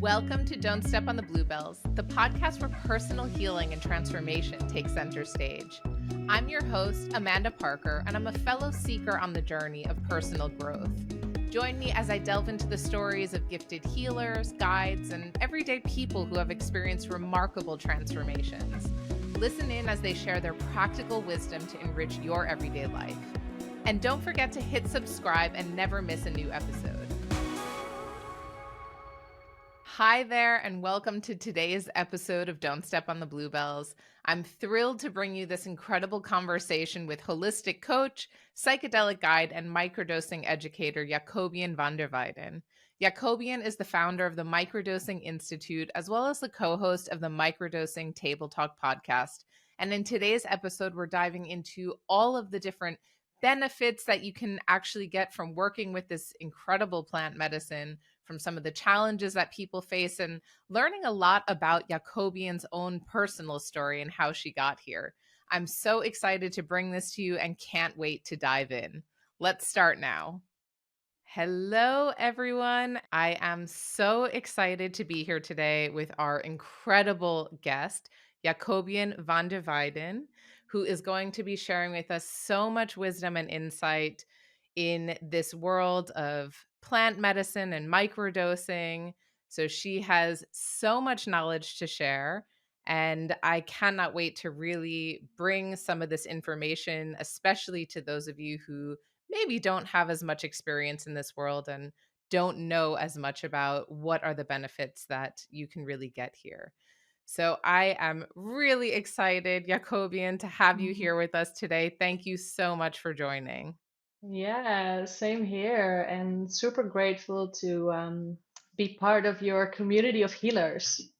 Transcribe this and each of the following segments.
Welcome to Don't Step on the Bluebells, the podcast where personal healing and transformation take center stage. I'm your host, Amanda Parker, and I'm a fellow seeker on the journey of personal growth. Join me as I delve into the stories of gifted healers, guides, and everyday people who have experienced remarkable transformations. Listen in as they share their practical wisdom to enrich your everyday life. And don't forget to hit subscribe and never miss a new episode. Hi there, and welcome to today's episode of Don't Step on the Bluebells. I'm thrilled to bring you this incredible conversation with holistic coach, psychedelic guide, and microdosing educator Jakobien van der Weijden. Jakobien is the founder of the Microdosing Institute, as well as the co-host of the Microdosing Table Talk Podcast. And in today's episode, we're diving into all of the different benefits that you can actually get from working with this incredible plant medicine, from some of the challenges that people face, and learning a lot about Jakobien's own personal story and how she got here. I'm so excited to bring this to you and can't wait to dive in. Let's start now. Hello, everyone. I am so excited to be here today with our incredible guest, Jakobien van der Weijden, who is going to be sharing with us so much wisdom and insight in this world of plant medicine and microdosing. So she has so much knowledge to share, and I cannot wait to really bring some of this information, especially to those of you who maybe don't have as much experience in this world and don't know as much about what are the benefits that you can really get here. So I am really excited, Jakobien, to have you here with us today. Thank you so much for joining. Yeah, same here, and super grateful to be part of your community of healers.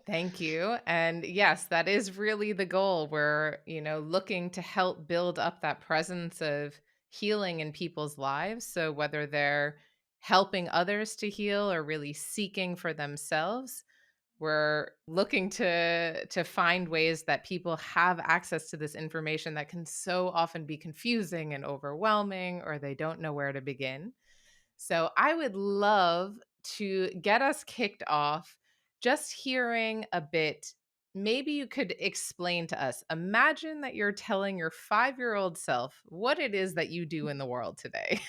Thank you. And yes, that is really the goal. We're, looking to help build up that presence of healing in people's lives. So whether they're helping others to heal or really seeking for themselves, we're looking to find ways that people have access to this information that can so often be confusing and overwhelming, or they don't know where to begin. So I would love to get us kicked off just hearing a bit. Maybe you could explain to us. Imagine that you're telling your 5-year-old self what it is that you do in the world today.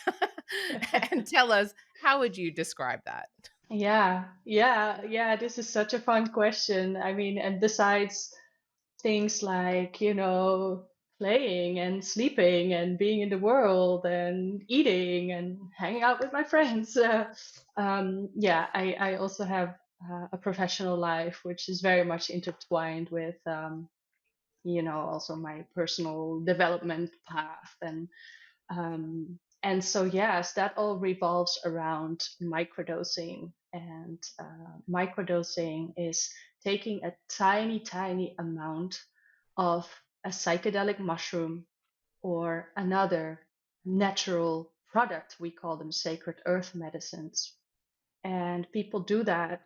And tell us, how would you describe that? Yeah. This is such a fun question. I mean, and besides things like playing and sleeping and being in the world and eating and hanging out with my friends, yeah, I also have a professional life, which is very much intertwined with also my personal development path and so yes, that all revolves around microdosing. And microdosing is taking a tiny amount of a psychedelic mushroom or another natural product. We call them sacred earth medicines. And people do that,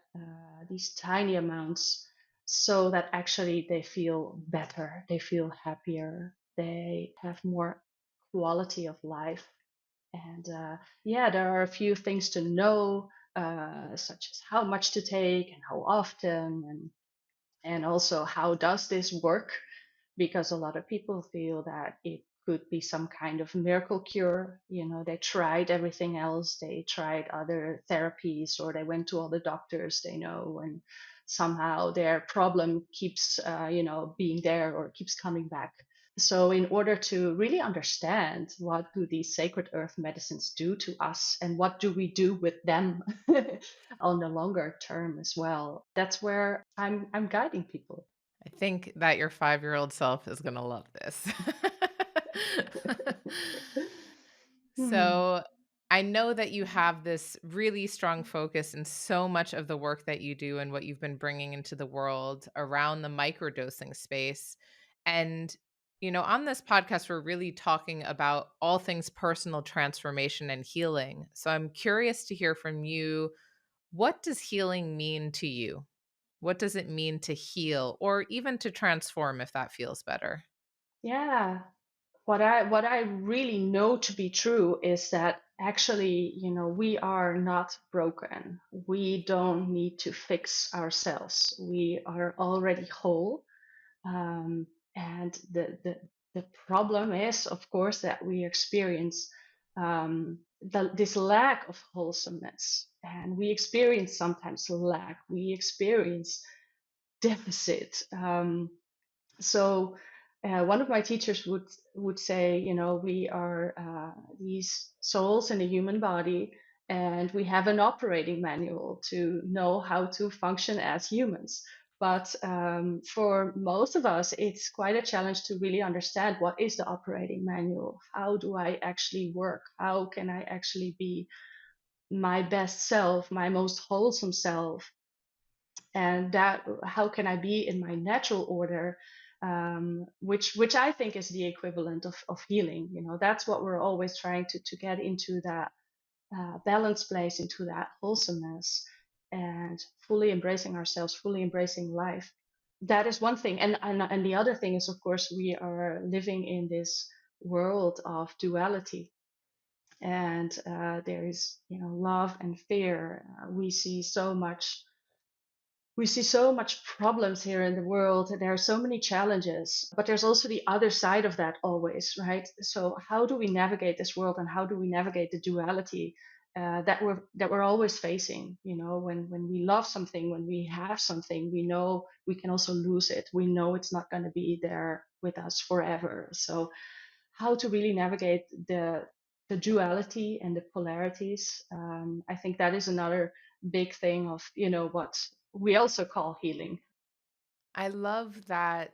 these tiny amounts, so that actually they feel better, they feel happier, they have more quality of life. And yeah, there are a few things to know, such as how much to take and how often, and also how does this work? Because a lot of people feel that it could be some kind of miracle cure. They tried everything else, they tried other therapies, or they went to all the doctors they know, and somehow their problem keeps being there or keeps coming back. So in order to really understand what do these sacred earth medicines do to us and what do we do with them on the longer term as well, that's where I'm guiding people. I think that your 5-year-old self is going to love this. Hmm. So I know that you have this really strong focus in so much of the work that you do and what you've been bringing into the world around the microdosing space. And, on this podcast, we're really talking about all things personal transformation and healing. So I'm curious to hear from you. What does healing mean to you? What does it mean to heal or even to transform if that feels better? Yeah. what I really know to be true is that actually, we are not broken. We don't need to fix ourselves. We are already whole. Um, and the problem is, of course, that we experience this lack of wholesomeness, and we experience sometimes lack. We experience deficit. So one of my teachers would say, we are these souls in a human body, and we have an operating manual to know how to function as humans. But for most of us, it's quite a challenge to really understand what is the operating manual. How do I actually work? How can I actually be my best self, my most wholesome self? And that, how can I be in my natural order, which I think is the equivalent of healing. That's what we're always trying to get into, that balanced place, into that wholesomeness, and fully embracing ourselves, fully embracing life. That is one thing, and the other thing is, of course, we are living in this world of duality, and there is, love and fear. We see so much problems here in the world. There are so many challenges, but there's also the other side of that always, right? So how do we navigate this world, and how do we navigate the duality that we're always facing? When we love something, when we have something, we know we can also lose it. We know it's not going to be there with us forever. So how to really navigate the duality and the polarities. I think that is another big thing of, what we also call healing. I love that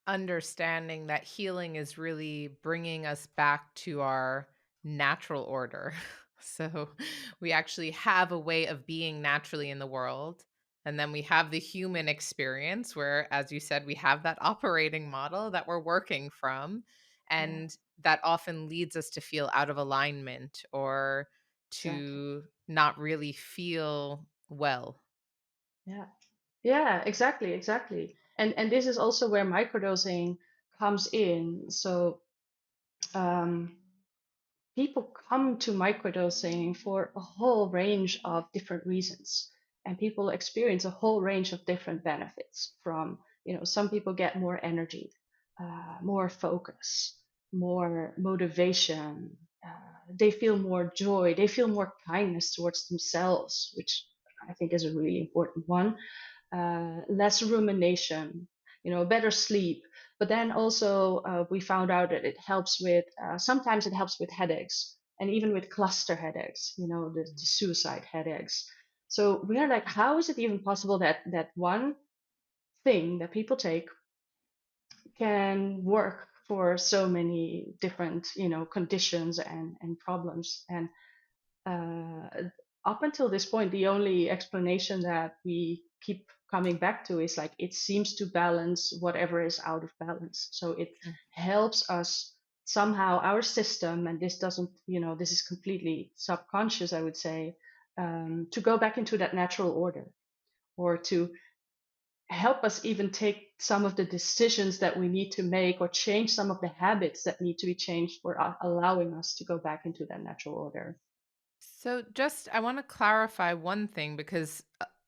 understanding that healing is really bringing us back to our natural order. So we actually have a way of being naturally in the world. And then we have the human experience where, as you said, we have that operating model that we're working from. Yeah, And that often leads us to feel out of alignment or exactly. to not really feel well. Yeah, yeah, exactly. And this is also where microdosing comes in. So um, people come to microdosing for a whole range of different reasons, and people experience a whole range of different benefits. From, some people get more energy, more focus, more motivation. They feel more joy, they feel more kindness towards themselves, which I think is a really important one. Less rumination, better sleep. But then also, we found out that it helps with, sometimes it helps with headaches, and even with cluster headaches, the suicide headaches. So we are like, how is it even possible that one thing that people take can work for so many different, conditions and problems? And uh, up until this point, the only explanation that we keep coming back to is like, it seems to balance whatever is out of balance. So it helps us somehow, our system, and this doesn't, this is completely subconscious, I would say, to go back into that natural order, or to help us even take some of the decisions that we need to make, or change some of the habits that need to be changed for allowing us to go back into that natural order. So, just I want to clarify one thing because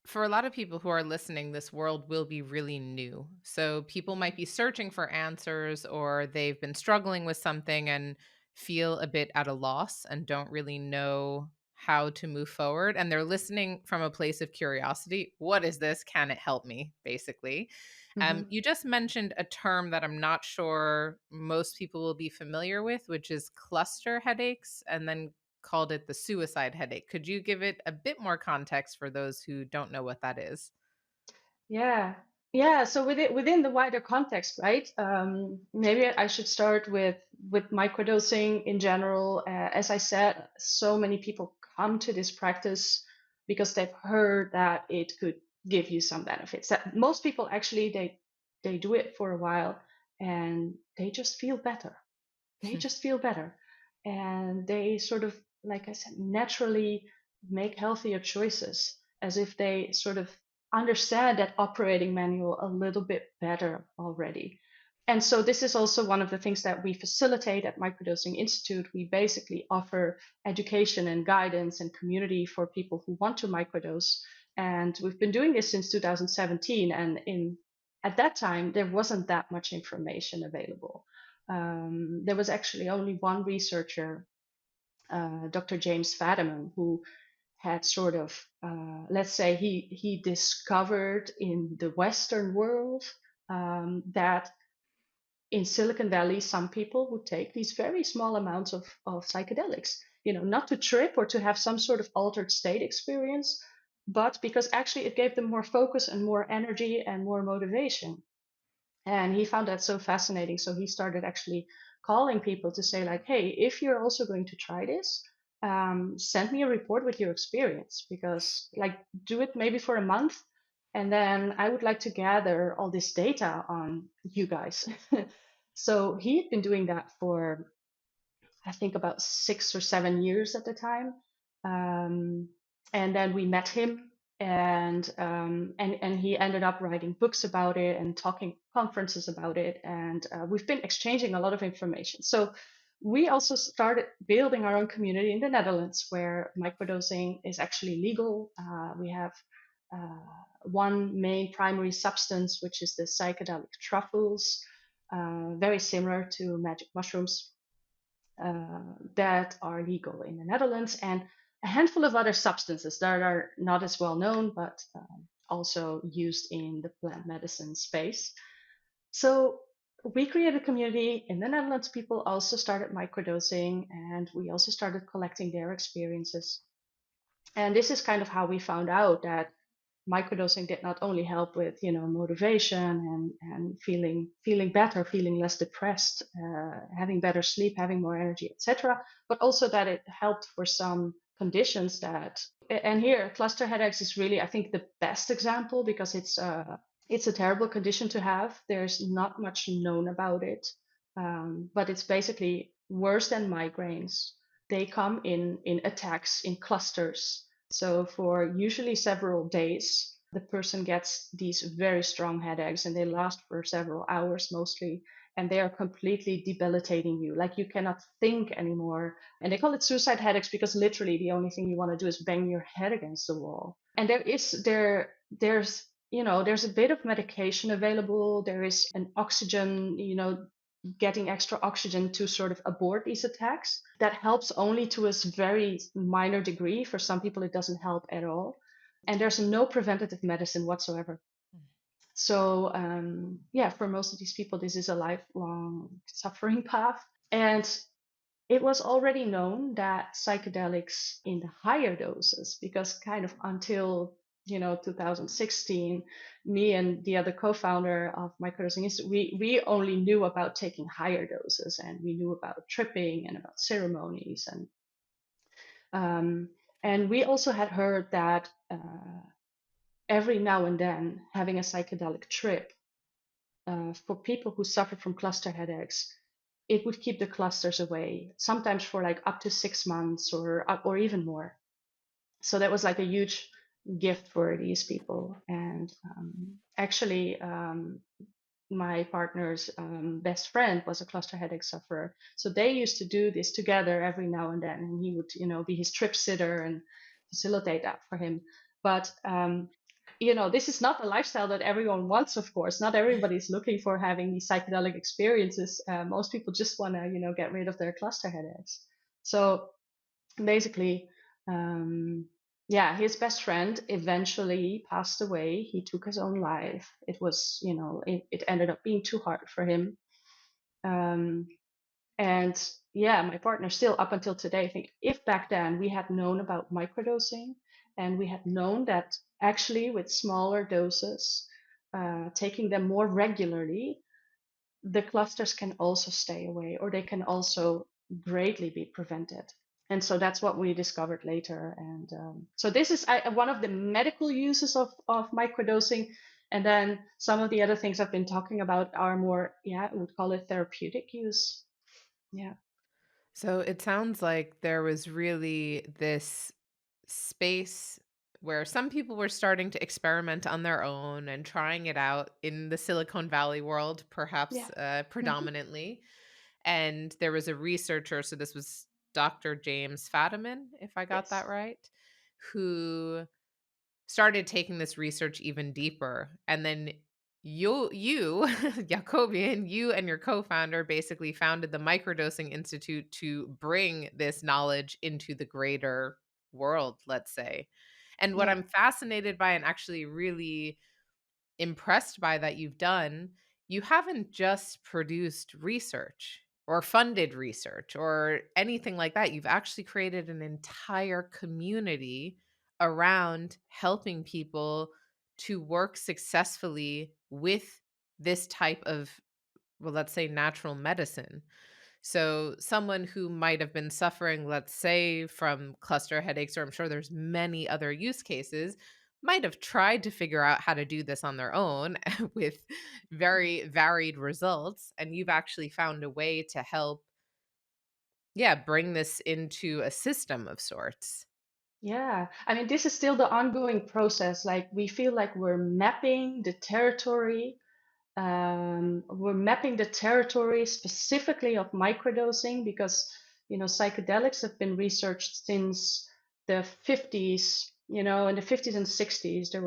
for a lot of people who are listening, this world will be really new. So, people might be searching for answers or they've been struggling with something and feel a bit at a loss and don't really know how to move forward. And they're listening from a place of curiosity. What is this? Can it help me? Basically. Mm-hmm. You just mentioned a term that I'm not sure most people will be familiar with, which is cluster headaches, and then called it the suicide headache. Could you give it a bit more context for those who don't know what that is? Yeah, yeah. So within the wider context, right? Maybe I should start with microdosing in general. As I said, so many people come to this practice because they've heard that it could give you some benefits. That most people actually, they do it for a while, and they just feel better. They just feel better, and they sort of, like I said, naturally make healthier choices, as if they sort of understand that operating manual a little bit better already. And so this is also one of the things that we facilitate at Microdosing Institute. We basically offer education and guidance and community for people who want to microdose. And we've been doing this since 2017. And at that time, there wasn't that much information available. There was actually only one researcher, Dr. James Fadiman, who had sort of, let's say, he discovered in the Western world that in Silicon Valley, some people would take these very small amounts of psychedelics, not to trip or to have some sort of altered state experience, but because actually it gave them more focus and more energy and more motivation. And he found that so fascinating. So he started actually calling people to say, like, hey, if you're also going to try this, send me a report with your experience, because like do it maybe for a month. And then I would like to gather all this data on you guys. So he had been doing that for, I think, about 6 or 7 years at the time. Um, and then we met him, and he ended up writing books about it and talking conferences about it. And we've been exchanging a lot of information. So we also started building our own community in the Netherlands, where microdosing is actually legal. We have one main primary substance, which is the psychedelic truffles, very similar to magic mushrooms, that are legal in the Netherlands, and a handful of other substances that are not as well known, but also used in the plant medicine space. So we created a community in the Netherlands. People also started microdosing, and we also started collecting their experiences. And this is kind of how we found out that microdosing did not only help with motivation and feeling better, feeling less depressed, having better sleep, having more energy, etc., but also that it helped for some conditions that, and here cluster headaches is really, I think, the best example, because it's a terrible condition to have. There's not much known about it, but it's basically worse than migraines. They come in attacks, in clusters. So for usually several days, the person gets these very strong headaches, and they last for several hours mostly, and they are completely debilitating you. Like, you cannot think anymore. And they call it suicide headaches because literally the only thing you want to do is bang your head against the wall. And there's a bit of medication available. There is an oxygen, getting extra oxygen to sort of abort these attacks. That helps only to a very minor degree. For some people, it doesn't help at all. And there's no preventative medicine whatsoever. So, yeah, for most of these people, this is a lifelong suffering path. And it was already known that psychedelics in the higher doses, because kind of until 2016, me and the other co-founder of Microdosing Institute, we only knew about taking higher doses, and we knew about tripping and about ceremonies, and we also had heard that every now and then having a psychedelic trip, for people who suffer from cluster headaches, it would keep the clusters away, sometimes for like up to 6 months or even more. So that was like a huge gift for these people. And actually, my partner's best friend was a cluster headache sufferer, so they used to do this together every now and then, and he would be his trip sitter and facilitate that for him. But this is not the lifestyle that everyone wants. Of course, not everybody's looking for having these psychedelic experiences. Most people just want to get rid of their cluster headaches. So basically, yeah, his best friend eventually passed away. He took his own life. It was, it ended up being too hard for him. Um, and yeah, my partner still, up until today, think if back then we had known about microdosing, and we had known that actually with smaller doses, taking them more regularly, the clusters can also stay away, or they can also greatly be prevented. And so that's what we discovered later. And so this is one of the medical uses of microdosing. And then some of the other things I've been talking about are more, yeah, I would call it therapeutic use. Yeah. So it sounds like there was really this space where some people were starting to experiment on their own and trying it out in the Silicon Valley world, perhaps Yeah. Mhm. predominantly. And there was a researcher, so this was Dr. James Fadiman, if I got that Yes. right, who started taking this research even deeper. And then you Jakobien, you and your co-founder basically founded the Microdosing Institute to bring this knowledge into the greater world, let's say. And what Yeah. I'm fascinated by and actually really impressed by that you've done, you haven't just produced research or funded research or anything like that. You've actually created an entire community around helping people to work successfully with this type of, well, let's say natural medicine. So someone who might have been suffering, let's say, from cluster headaches, or I'm sure there's many other use cases, might have tried to figure out how to do this on their own with very varied results. And you've actually found a way to help, yeah, bring this into a system of sorts. Yeah. I mean, this is still the ongoing process. Like, we feel like we're mapping the territory. We're mapping the territory specifically of microdosing because, psychedelics have been researched since the 50s. In the 50s and 60s, there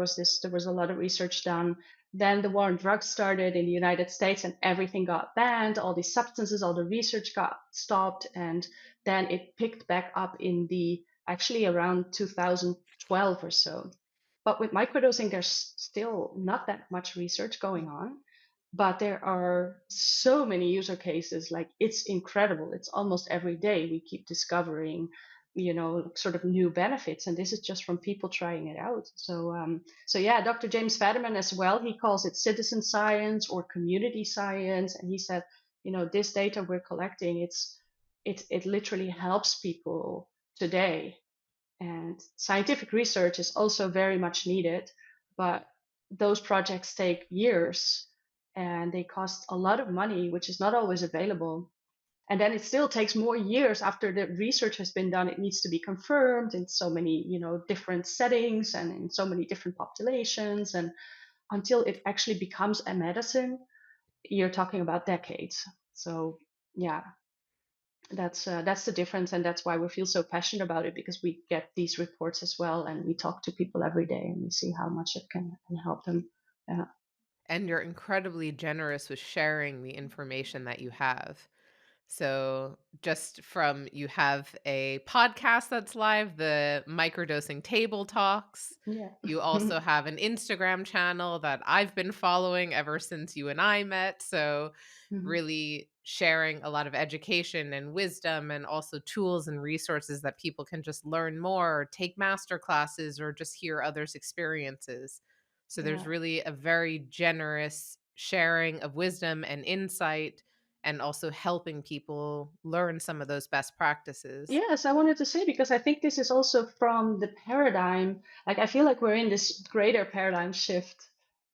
was a lot of research done. Then the war on drugs started in the United States and everything got banned. All these substances, all the research got stopped. And then it picked back up in the actually around 2012 or so. But with microdosing, there's still not that much research going on, but there are so many user cases. Like, it's incredible. It's almost every day we keep discovering sort of new benefits, and this is just from people trying it out. So yeah, Dr. James Fadiman as well, he calls it citizen science or community science, and he said, this data we're collecting, it literally helps people today. And scientific research is also very much needed, but those projects take years and they cost a lot of money, which is not always available. And then it still takes more years after the research has been done. It needs to be confirmed in so many, different settings and in so many different populations. And until it actually becomes a medicine, you're talking about decades. So yeah, that's the difference, and that's why we feel so passionate about it, because we get these reports as well, and we talk to people every day, and we see how much it can help them. Yeah. And you're incredibly generous with sharing the information that you have. So, just from you have a podcast that's live, the Microdosing Table Talks. Yeah. You also have an Instagram channel that I've been following ever since you and I met. So, Mhm. really sharing a lot of education and wisdom and also tools and resources that people can just learn more, or take master classes, or just hear others' experiences. So, there's Yeah. really a very generous sharing of wisdom and insight and also helping people learn some of those best practices. Yes, I wanted to say, because I think this is also from the paradigm. Like, I feel like we're in this greater paradigm shift,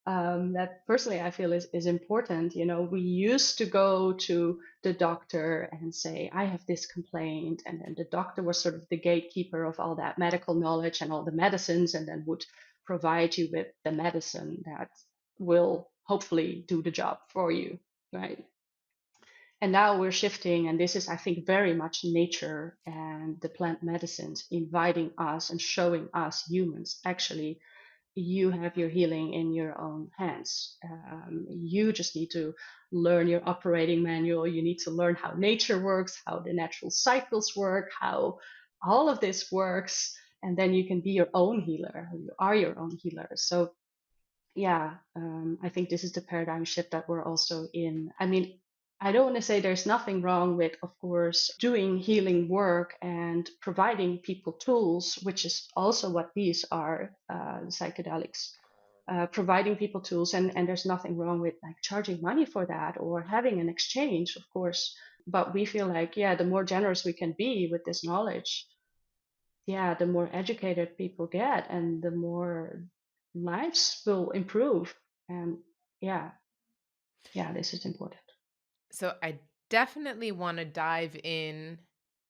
that personally I feel is important. We used to go to the doctor and say, I have this complaint. And then the doctor was sort of the gatekeeper of all that medical knowledge and all the medicines, and then would provide you with the medicine that will hopefully do the job for you, right? And now we're shifting, and this is, I think, very much nature and the plant medicines inviting us and showing us humans, actually, you have your healing in your own hands. You just need to learn your operating manual. You need to learn how nature works, how the natural cycles work, how all of this works. And then you can be your own healer. You are your own healer. So yeah, I think this is the paradigm shift that we're also in. I mean, I don't want to say there's nothing wrong with, of course, doing healing work and providing people tools, which is also what these are, psychedelics, providing people tools. And there's nothing wrong with like charging money for that or having an exchange, of course. But we feel like, yeah, the more generous we can be with this knowledge, yeah, the more educated people get and the more lives will improve. And yeah, yeah, this is important. So I definitely want to dive in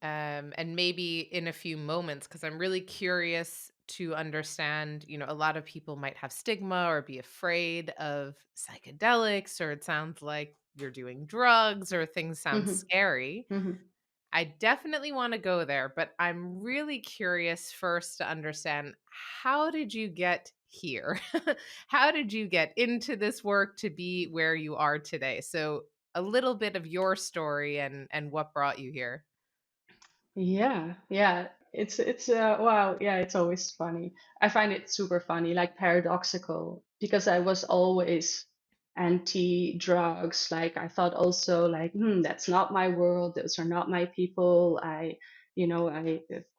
and maybe in a few moments, because I'm really curious to understand. A lot of people might have stigma or be afraid of psychedelics, or it sounds like you're doing drugs, or things sound Hmm. scary. Hmm. I definitely want to go there, but I'm really curious first to understand, how did you get here? How did you get into this work to be where you are today? So, a little bit of your story and what brought you here. Yeah, yeah. It's wow, yeah, it's always funny. I find it super funny, like paradoxical, because I was always anti-drugs. Like I thought also like, that's not my world. Those are not my people. I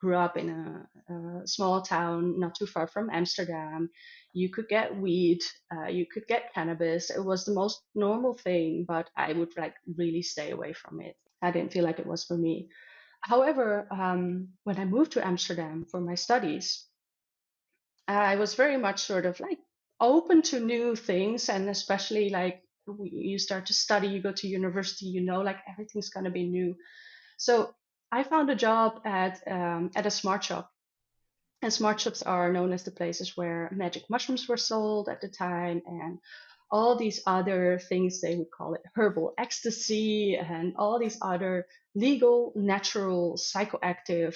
grew up in a small town not too far from Amsterdam. You could get weed, you could get cannabis. It was the most normal thing, but I would like really stay away from it. I didn't feel like it was for me. However, when I moved to Amsterdam for my studies, I was very much sort of like open to new things, and especially like you start to study, you go to university, like everything's going to be new. So I found a job at a smart shop, and smart shops are known as the places where magic mushrooms were sold at the time, and all these other things, they would call it herbal ecstasy, and all these other legal, natural, psychoactive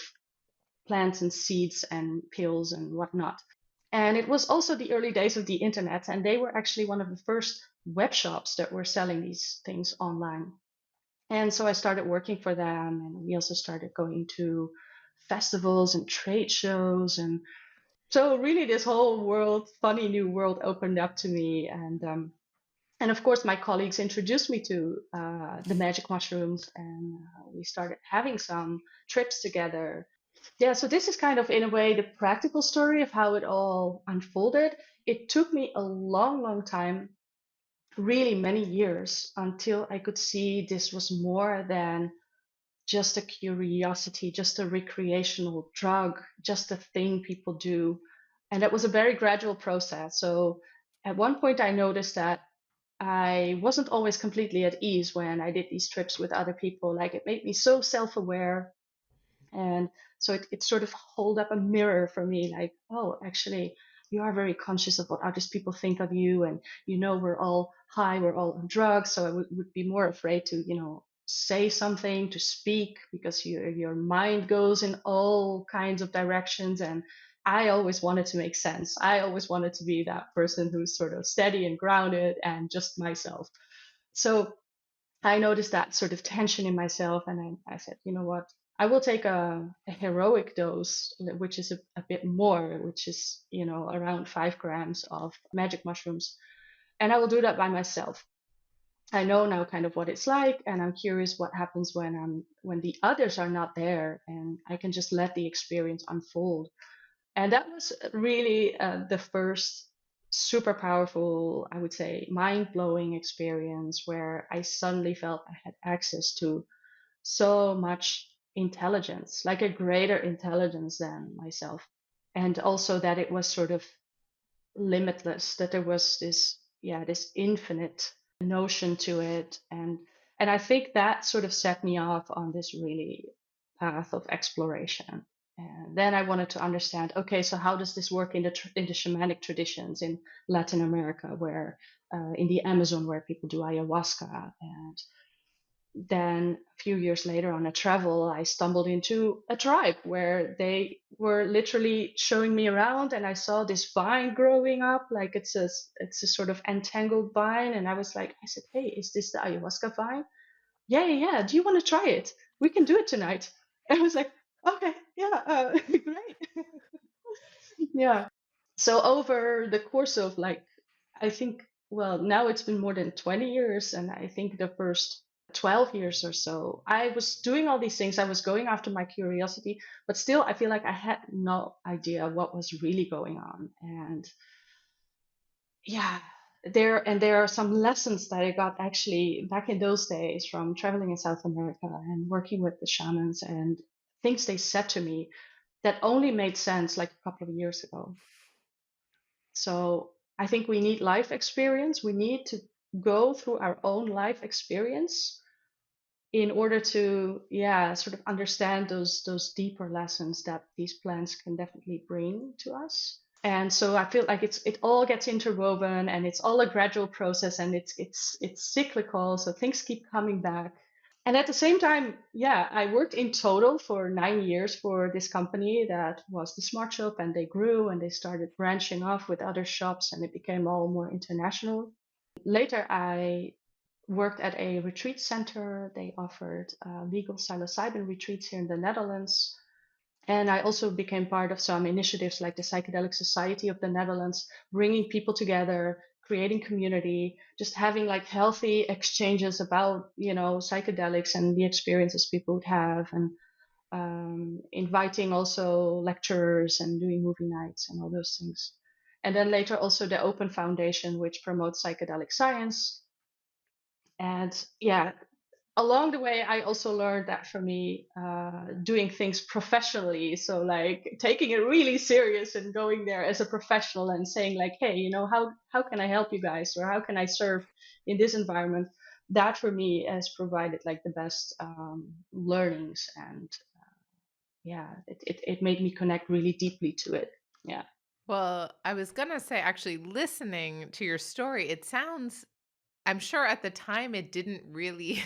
plants and seeds and pills and whatnot. And it was also the early days of the internet, and they were actually one of the first web shops that were selling these things online. And so I started working for them, and we also started going to festivals and trade shows. And so really this whole world, funny new world opened up to me. And of course, my colleagues introduced me to the magic mushrooms, and we started having some trips together. Yeah, so this is kind of, in a way, the practical story of how it all unfolded. It took me a long, long time, really many years, until I could see this was more than just a curiosity, just a recreational drug, just a thing people do. And that was a very gradual process. So at one point, I noticed that I wasn't always completely at ease when I did these trips with other people. Like it made me so self aware, and so it sort of hold up a mirror for me, like, oh, actually, you are very conscious of what other people think of you. And, we're all high, we're all on drugs. So I would be more afraid to, say something, to speak, because your mind goes in all kinds of directions. And I always wanted to make sense. I always wanted to be that person who's sort of steady and grounded and just myself. So I noticed that sort of tension in myself, and I said, you know what? I will take a heroic dose, which is a bit more, which is, around 5 grams of magic mushrooms, and I will do that by myself. I know now kind of what it's like, and I'm curious what happens when the others are not there, and I can just let the experience unfold. And that was really the first super powerful, I would say, mind blowing experience where I suddenly felt I had access to so much intelligence, like a greater intelligence than myself. And also that it was sort of limitless, that there was this, yeah, this infinite notion to it. And I think that sort of set me off on this really path of exploration. And then I wanted to understand, okay, so how does this work in the shamanic traditions in Latin America, where in the Amazon, where people do ayahuasca. And then a few years later on a travel, I stumbled into a tribe where they were literally showing me around, and I saw this vine growing up, like it's a sort of entangled vine. And I said, hey, is this the ayahuasca vine? Yeah, yeah, yeah. Do you want to try it? We can do it tonight. And I was like, okay, yeah, great. Yeah. So over the course of like, I think, well, now it's been more than 20 years, and I think the first 12 years or so, I was doing all these things. I was going after my curiosity, but still, I feel like I had no idea what was really going on. And yeah, there are some lessons that I got actually back in those days from traveling in South America and working with the shamans, and things they said to me that only made sense like a couple of years ago. So I think we need life experience. We need to go through our own life experience in order to, yeah, sort of understand those deeper lessons that these plants can definitely bring to us. And so I feel like it all gets interwoven, and it's all a gradual process, and it's cyclical, so things keep coming back. And at the same time, yeah, I worked in total for 9 years for this company that was the Smart Shop, and they grew and they started branching off with other shops, and it became all more international. Later, I worked at a retreat center. They offered legal psilocybin retreats here in the Netherlands. And I also became part of some initiatives like the Psychedelic Society of the Netherlands, bringing people together, creating community, just having like healthy exchanges about, psychedelics and the experiences people would have, and inviting also lecturers and doing movie nights and all those things. And then later also the Open Foundation, which promotes psychedelic science. And yeah, along the way, I also learned that for me, doing things professionally, so like taking it really serious and going there as a professional and saying like, hey, how can I help you guys, or how can I serve in this environment? That for me has provided like the best learnings, and yeah, it made me connect really deeply to it. Yeah, Well, I was going to say, actually, listening to your story, it sounds, I'm sure at the time it didn't really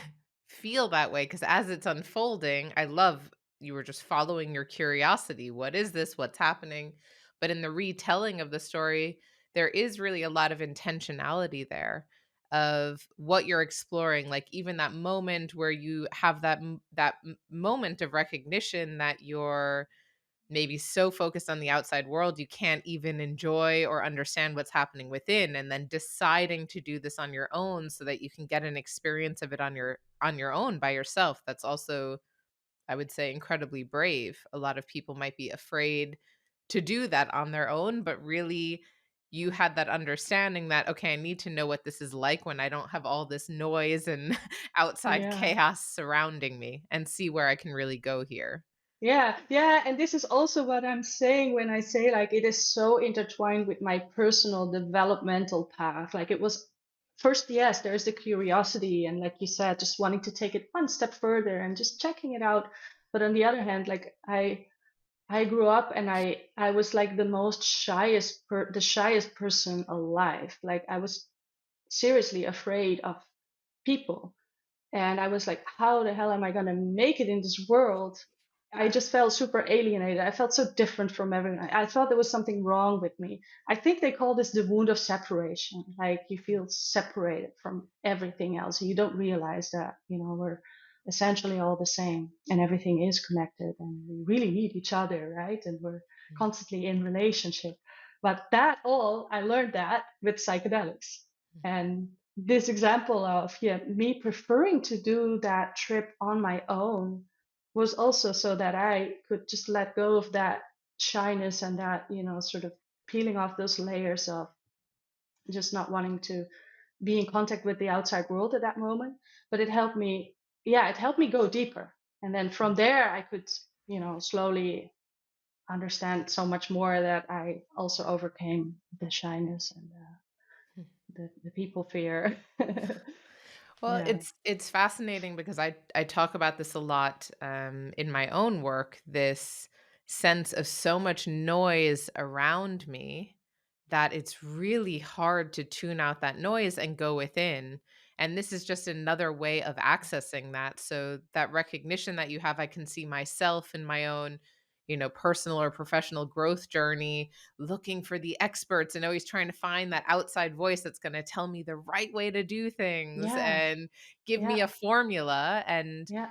feel that way because as it's unfolding, I love you were just following your curiosity. What is this? What's happening? But in the retelling of the story, there is really a lot of intentionality there of what you're exploring. Like even that moment where you have moment of recognition that you're maybe so focused on the outside world you can't even enjoy or understand what's happening within, and then deciding to do this on your own so that you can get an experience of it on your own by yourself. That's also, I would say, incredibly brave. A lot of people might be afraid to do that on their own, but really you had that understanding that, okay, I need to know what this is like when I don't have all this noise and outside yeah. chaos surrounding me, and see where I can really go here. Yeah, yeah, and this is also what I'm saying when I say like it is so intertwined with my personal developmental path. Like it was first, yes, there's the curiosity, and like you said, just wanting to take it one step further and just checking it out. But on the other hand, like I grew up and I was like the shyest person alive. Like I was seriously afraid of people. And I was like, how the hell am I going to make it in this world? I just felt super alienated. I felt so different from everyone. I thought there was something wrong with me. I think they call this the wound of separation. Like you feel separated from everything else. You don't realize that, we're essentially all the same and everything is connected and we really need each other, right? And we're constantly in relationship. But I learned that with psychedelics. And this example of, yeah, me preferring to do that trip on my own was also so that I could just let go of that shyness and that, sort of peeling off those layers of just not wanting to be in contact with the outside world at that moment. But it helped me go deeper. And then from there, I could, slowly understand so much more that I also overcame the shyness and the people fear. Well, Yeah. it's fascinating because I talk about this a lot in my own work. This sense of so much noise around me that it's really hard to tune out that noise and go within. And this is just another way of accessing that. So that recognition that you have, I can see myself in my own, personal or professional growth journey, looking for the experts and always trying to find that outside voice that's going to tell me the right way to do things Yeah. and give me Yeah. a formula. And Yeah.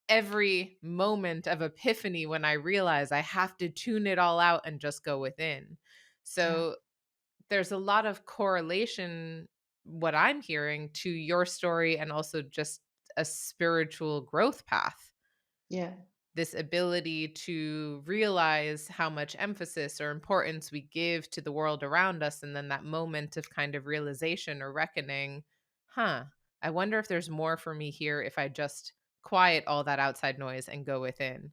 every moment of epiphany when I realize I have to tune it all out and just go within. Yeah. So there's a lot of correlation, what I'm hearing, to your story and also just a spiritual growth path. Yeah. This ability to realize how much emphasis or importance we give to the world around us, and then that moment of kind of realization or reckoning, huh, I wonder if there's more for me here if I just quiet all that outside noise and go within.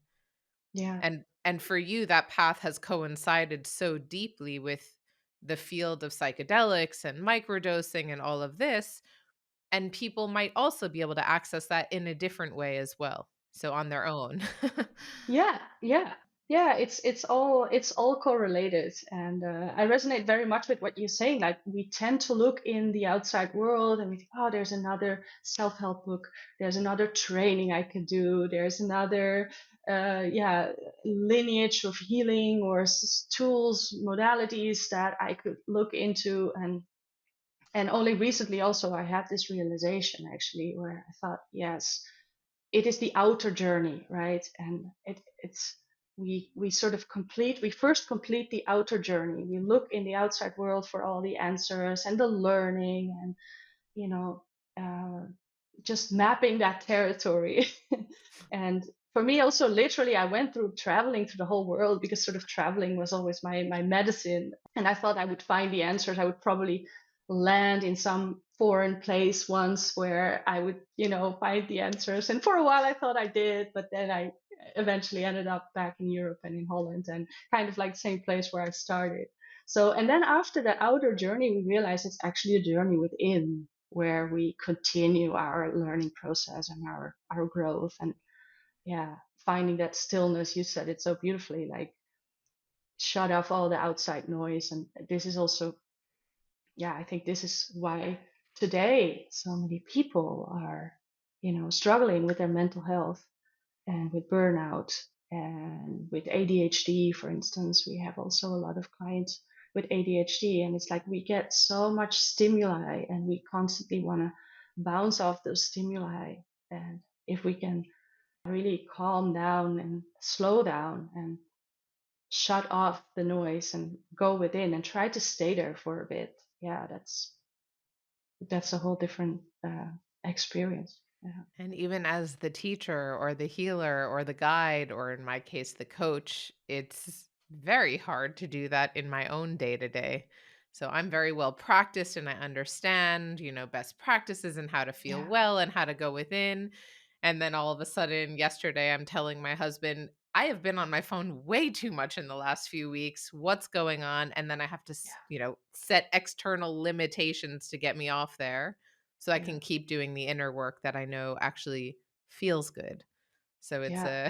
Yeah. And for you, that path has coincided so deeply with the field of psychedelics and microdosing and all of this. And people might also be able to access that in a different way as well, so on their own. Yeah, yeah, yeah. It's all correlated, and I resonate very much with what you're saying. Like we tend to look in the outside world, and we think, oh, there's another self-help book, there's another training I could do, there's another, yeah, lineage of healing or tools, modalities that I could look into, and only recently also I had this realization actually where I thought, yes, it is the outer journey, right? And it's we sort of we first complete the outer journey. We look in the outside world for all the answers and the learning, and you know, uh, just mapping that territory. And for me also, literally, I went through traveling through the whole world because sort of traveling was always my medicine, and I thought I would find the answers. I would probably land in some foreign place once where I would, find the answers. And for a while I thought I did, but then I eventually ended up back in Europe and in Holland, and kind of like the same place where I started. So, and then after the outer journey, we realize it's actually a journey within where we continue our learning process and our growth. And yeah, finding that stillness, you said it so beautifully, like shut off all the outside noise. And this is also, yeah, I think this is why today so many people are, struggling with their mental health and with burnout and with ADHD, for instance. We have also a lot of clients with ADHD, and it's like we get so much stimuli and we constantly want to bounce off those stimuli. And if we can really calm down and slow down and shut off the noise and go within and try to stay there for a bit, yeah, that's a whole different experience. Yeah, And even as the teacher or the healer or the guide, or in my case, the coach, it's very hard to do that in my own day to day. So I'm very well practiced and I understand, best practices and how to feel yeah, well and how to go within. And then all of a sudden, yesterday, I'm telling my husband, I have been on my phone way too much in the last few weeks. What's going on? And then I have to, set external limitations to get me off there so I yeah, can keep doing the inner work that I know actually feels good. So it's yeah, a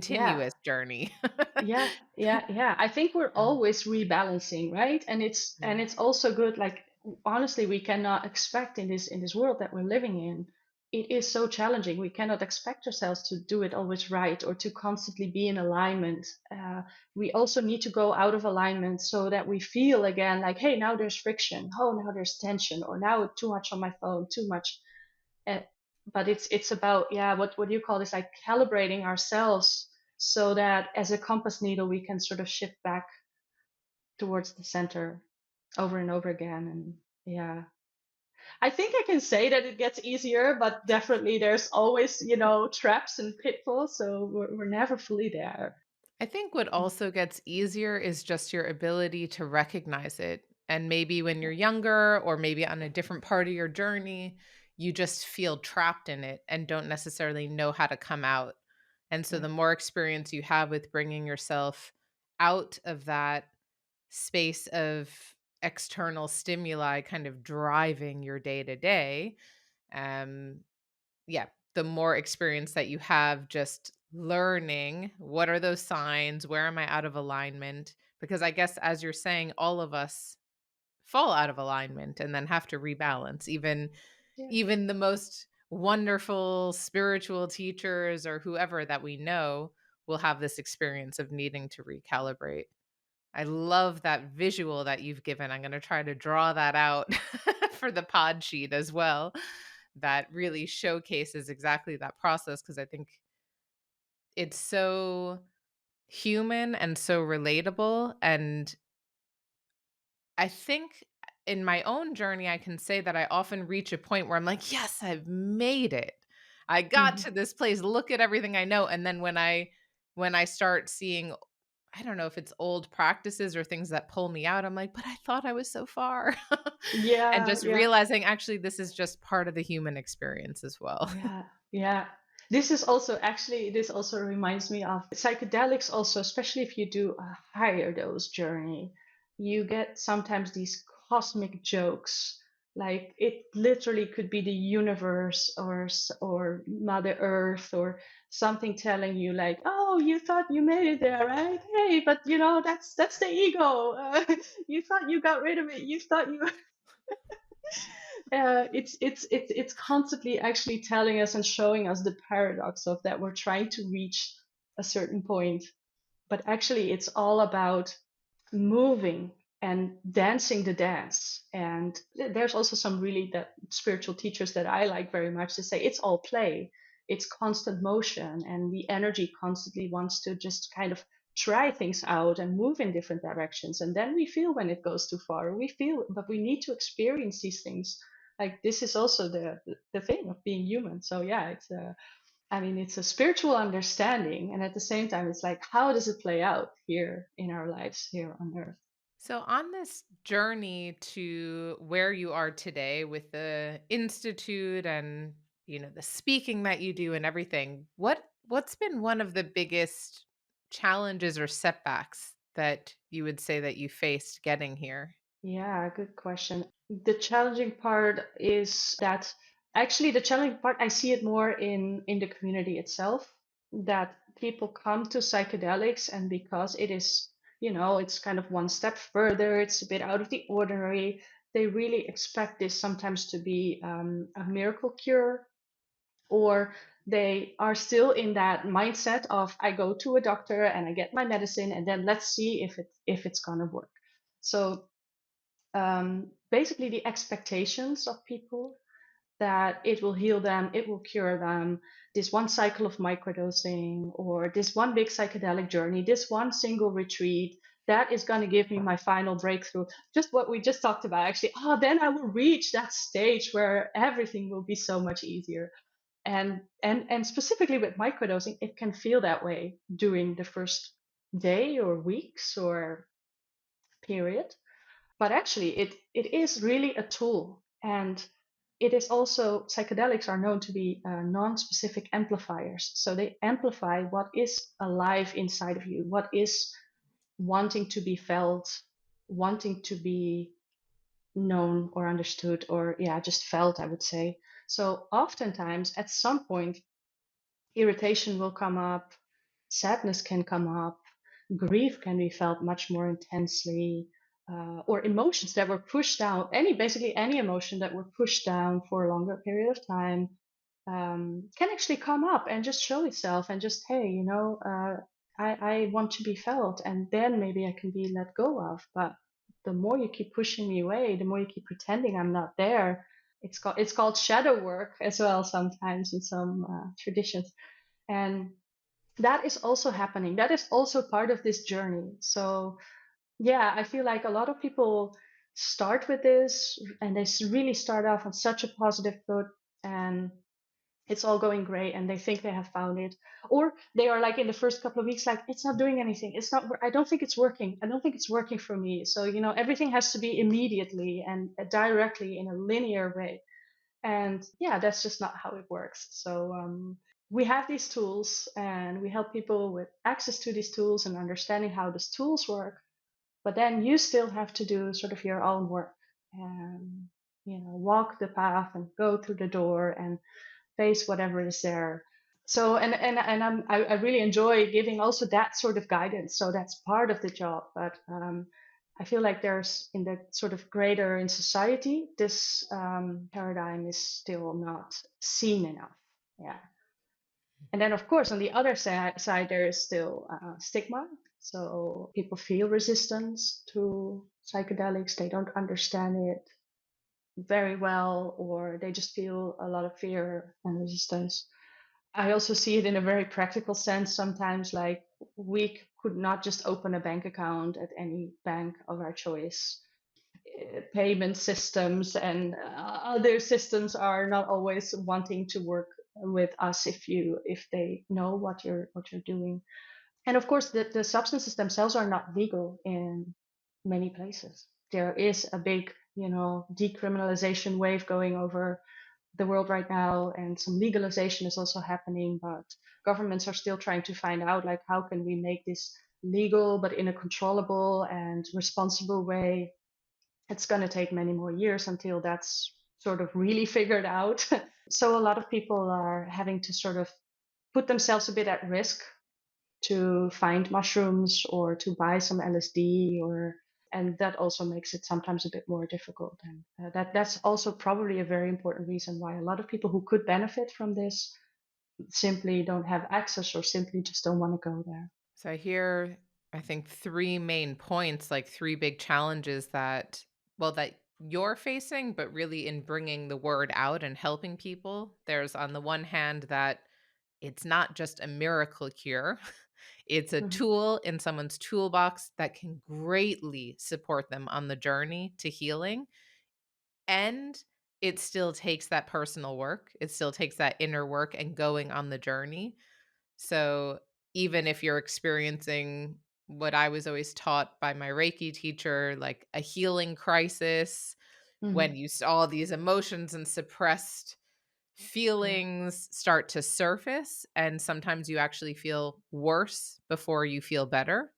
yeah. continuous journey. Yeah, yeah, yeah. I think we're Mm, always rebalancing, right? And mm. it's also good. Like honestly, we cannot expect in this world that we're living in. It is so challenging. We cannot expect ourselves to do it always right or to constantly be in alignment. We also need to go out of alignment so that we feel again like, hey, now there's friction. Oh, now there's tension, or now too much on my phone, too much. uh, but it's about, yeah, what do you call this, like calibrating ourselves so that as a compass needle we can sort of shift back towards the center over and over again. And yeah, I think I can say that it gets easier, but definitely there's always, traps and pitfalls, so we're never fully there. I think what also gets easier is just your ability to recognize it. And maybe when Yeah, you're younger, or maybe on a different part of your journey, you just feel trapped in it and don't necessarily know how to come out. And so yeah, the more experience you have with bringing yourself out of that space of external stimuli kind of driving your day to day, um yeah, the more experience that you have just learning what are those signs, where am I out of alignment, because I guess as you're saying, all of us fall out of alignment and then have to rebalance. yeah, Even the most wonderful spiritual teachers or whoever that we know will have this experience of needing to recalibrate. I love that visual that you've given. I'm going to try to draw that out for the pod sheet as well. That really showcases exactly that process, because I think it's so human and so relatable. And I think in my own journey, I can say that I often reach a point where I'm like, yes, I've made it. I got hmm to this place. Look at everything I know. And then when I start seeing, I don't know if it's old practices or things that pull me out, I'm like, but I thought I was so far. And yeah, just yeah. realizing actually this is just part of the human experience as well. Yeah, yeah. This also reminds me of psychedelics also, especially if you do a higher dose journey. You get sometimes these cosmic jokes Like it literally could be the universe or Mother Earth or something telling you like, oh, you thought you made it there, right? Hey, but that's the ego. You thought you got rid of it. You thought you it's constantly actually telling us and showing us the paradox of that we're trying to reach a certain point, but actually it's all about moving and dancing the dance. And there's also some really that spiritual teachers that I like very much to say it's all play, it's constant motion, and the energy constantly wants to just kind of try things out and move in different directions. And then we feel when it goes too far, we feel, but we need to experience these things. Like this is also the thing of being human. So yeah, it's a, I mean, it's a spiritual understanding, and at the same time, it's like, how does it play out here in our lives here on Earth? So, on this journey to where you are today with the institute and the speaking that you do and everything, what's been one of the biggest challenges or setbacks that you would say that you faced getting here? Yeah, good question. The challenging part is that actually the challenging part, I see it more in the community itself, that people come to psychedelics and because it is, it's kind of one step further, it's a bit out of the ordinary. They really expect this sometimes to be a miracle cure, or they are still in that mindset of I go to a doctor and I get my medicine and then let's see if it's gonna work. So basically the expectations of people that it will heal them, it will cure them, this one cycle of microdosing or this one big psychedelic journey, this one single retreat, that is going to give me my final breakthrough. Just what we just talked about, actually. Oh, then I will reach that stage where everything will be so much easier. And specifically with microdosing, it can feel that way during the first day or weeks or period, but actually it is really a tool. And it is also, psychedelics are known to be non-specific amplifiers, so they amplify what is alive inside of you, what is wanting to be felt, wanting to be known or understood, or yeah, just felt, I would say. So oftentimes at some point irritation will come up, sadness can come up, grief can be felt much more intensely, or emotions that were pushed down, basically any emotion that were pushed down for a longer period of time, can actually come up and just show itself and just, hey, I want to be felt, and then maybe I can be let go of. But the more you keep pushing me away, the more you keep pretending I'm not there. It's called shadow work as well sometimes in some traditions, and that is also happening. That is also part of this journey. So yeah, I feel like a lot of people start with this and they really start off on such a positive foot, and it's all going great and they think they have found it, or they are like in the first couple of weeks like, it's not doing anything, it's not, I don't think it's working, I don't think it's working for me. So everything has to be immediately and directly in a linear way, and yeah, that's just not how it works. So we have these tools and we help people with access to these tools and understanding how these tools work, but then you still have to do sort of your own work and walk the path and go through the door and face whatever is there. So I really enjoy giving also that sort of guidance. So that's part of the job. But I feel like there's in the sort of greater in society, this paradigm is still not seen enough. Yeah. And then of course on the other side there is still stigma. So people feel resistance to psychedelics. They don't understand it very well, or they just feel a lot of fear and resistance. I also see it in a very practical sense sometimes, like we could not just open a bank account at any bank of our choice. Payment systems and other systems are not always wanting to work with us if they know what you're doing. And of course, the substances themselves are not legal in many places. There is a big, decriminalization wave going over the world right now, and some legalization is also happening, but governments are still trying to find out like how can we make this legal but in a controllable and responsible way. It's going to take many more years until that's sort of really figured out. So a lot of people are having to sort of put themselves a bit at risk to find mushrooms or to buy some LSD, or and that also makes it sometimes a bit more difficult. And that's also probably a very important reason why a lot of people who could benefit from this simply don't have access or simply just don't want to go there. So I hear, I think, three main points, like three big challenges that, well, that you're facing, but really in bringing the word out and helping people. There's, on the one hand, that it's not just a miracle cure, it's a Mhm. tool in someone's toolbox that can greatly support them on the journey to healing. And it still takes that personal work, it still takes that inner work and going on the journey. So even if you're experiencing what I was always taught by my Reiki teacher, like a healing crisis, when Mhm. you all these emotions and suppressed Yeah. feelings start to surface, and sometimes you actually feel worse before you feel better.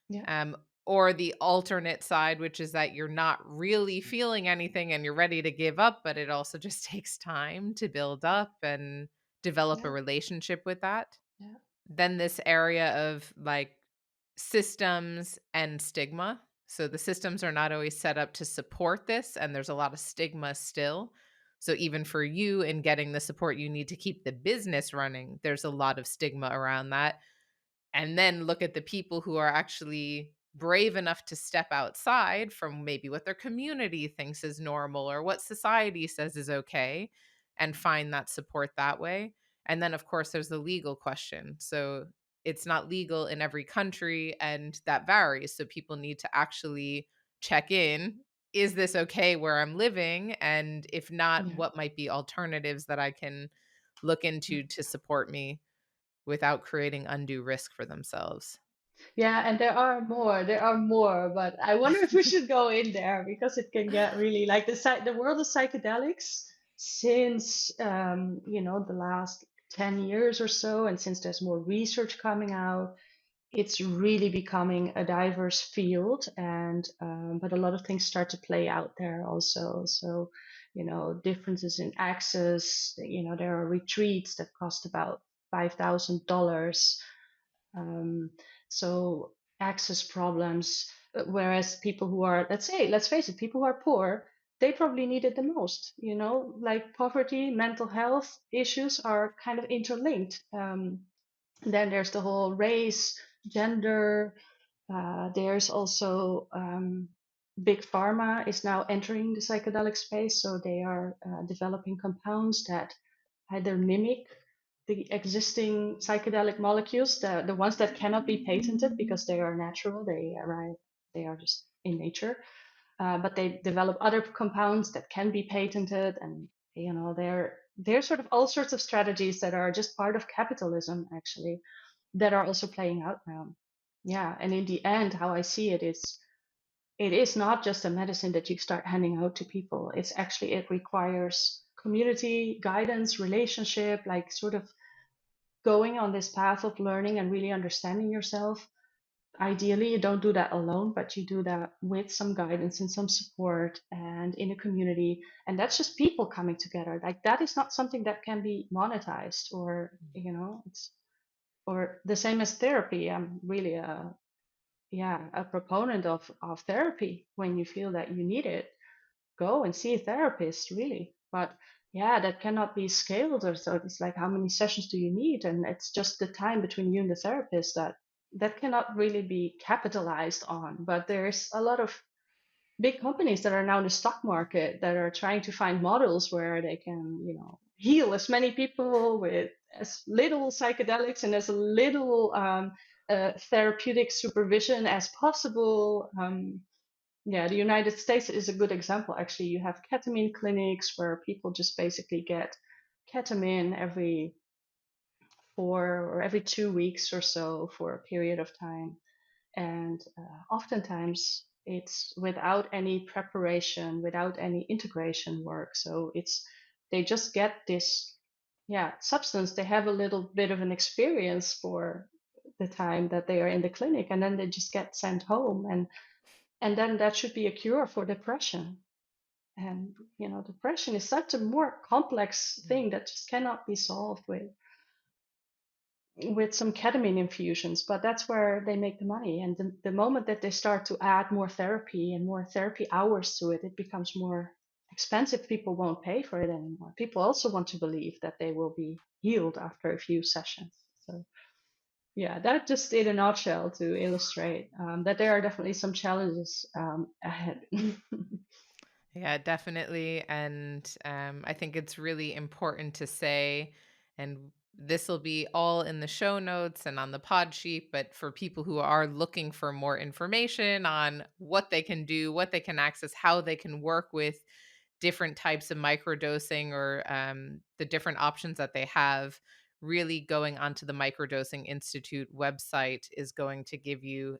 Yeah. Um, or the alternate side, which is that you're not really feeling anything and you're ready to give up, but it also just takes time to build up and develop a Yeah. relationship with that. Yeah. Then this area of like systems and stigma. So the systems are not always set up to support this, and there's a lot of stigma still. So even for you in getting the support you need to keep the business running, there's a lot of stigma around that. And then look at the people who are actually brave enough to step outside from maybe what their community thinks is normal or what society says is okay, and find that support that way. And then, of course, there's the legal question. So it's not legal in every country, and that varies. So people need to actually check in. Is this okay where I'm living? And if not, Yeah. what might be alternatives that I can look Yeah. into to support me without creating undue risk for themselves? Yeah, and there are more, but I wonder if we should go in there because it can get really like the world of psychedelics since the last 10 years or so, and since there's more research coming out, it's really becoming a diverse field, and but a lot of things start to play out there also. So, differences in access. There are retreats that cost about $5,000. Um, so access problems, whereas people who are, let's face it, people who are poor, they probably need it the most. Like poverty, mental health issues are kind of interlinked. Then there's the whole race, gender. There's also big pharma is now entering the psychedelic space, so they are developing compounds that either mimic the existing psychedelic molecules, the ones that cannot be patented because they are natural, they are just in nature. But they develop other compounds that can be patented, and there's sort of all sorts of strategies that are just part of capitalism, actually, that are also playing out now. Yeah, and in the end, how I see it is, it is not just a medicine that you start handing out to people. It requires community guidance, relationship, like sort of going on this path of learning and really understanding yourself. Ideally, you don't do that alone, but you do that with some guidance and some support and in a community. And that's just people coming together. Like that is not something that can be monetized, or, it's, or the same as therapy. I'm really a proponent of therapy. When you feel that you need it, go and see a therapist, really. But yeah, that cannot be scaled, or so it's like, how many sessions do you need? And it's just the time between you and the therapist that cannot really be capitalized on. But there's a lot of big companies that are now in the stock market that are trying to find models where they can, heal as many people with as little psychedelics and as little therapeutic supervision as possible. Yeah, the United States is a good example. Actually, you have ketamine clinics where people just basically get ketamine every 2 weeks or so for a period of time, and oftentimes it's without any preparation, without any integration work. So they just get this, yeah, substance. They have a little bit of an experience for the time that they are in the clinic, and then they just get sent home. And And then that should be a cure for depression. And, depression is such a more complex thing that just cannot be solved with some ketamine infusions, but that's where they make the money. And the moment that they start to add more therapy and more therapy hours to it, it becomes more expensive. People won't pay for it anymore. People also want to believe that they will be healed after a few sessions. So, yeah, that just in a nutshell to illustrate that there are definitely some challenges ahead. Yeah, definitely. And I think it's really important to say, and this will be all in the show notes and on the pod sheet, but for people who are looking for more information on what they can do, what they can access, how they can work with different types of microdosing or the different options that they have, really going onto the Microdosing Institute website is going to give you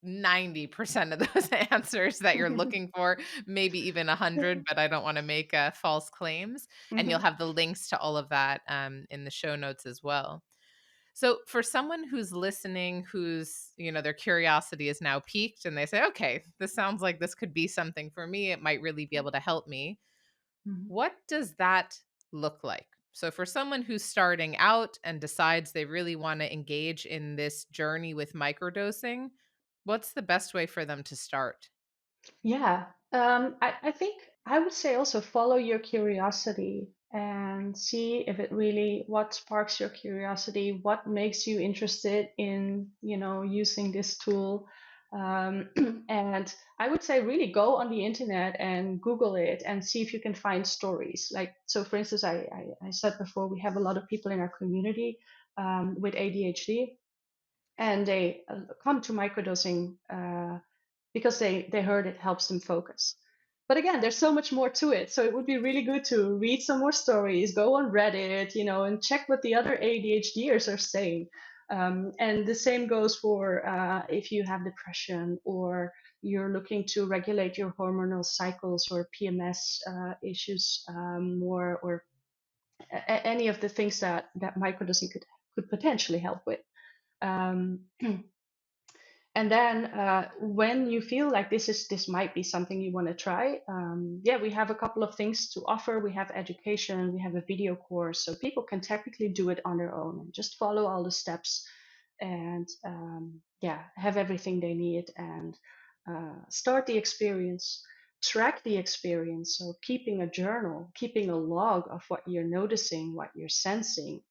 90% of those answers that you're looking for, maybe even 100, but I don't want to make false claims. And you'll Mhm. have the links to all of that in the show notes as well. So for someone who's listening, who's, their curiosity is now piqued and they say, okay, this sounds like this could be something for me. It might really be able to help me. Mhm. What does that look like? So for someone who's starting out and decides they really want to engage in this journey with microdosing, what's the best way for them to start? Yeah, I think I would say also follow your curiosity and see if it really what sparks your curiosity, what makes you interested in, using this tool. Um, and I would say really go on the internet and Google it and see if you can find stories. Like, so for instance, I said before, we have a lot of people in our community with ADHD, and they come to microdosing because they heard it helps them focus. But again, there's so much more to it. So it would be really good to read some more stories, go on Reddit, and check what the other ADHDers are saying. And the same goes for if you have depression or you're looking to regulate your hormonal cycles or PMS issues more, or any of the things that microdosing could potentially help with. Um, and then when you feel like this might be something you want to try, yeah, we have a couple of things to offer. We have education, we have a video course, so people can technically do it on their own and just follow all the steps, and yeah, have everything they need, and start the experience, track the experience. So keeping a journal, keeping a log of what you're noticing, what you're sensing,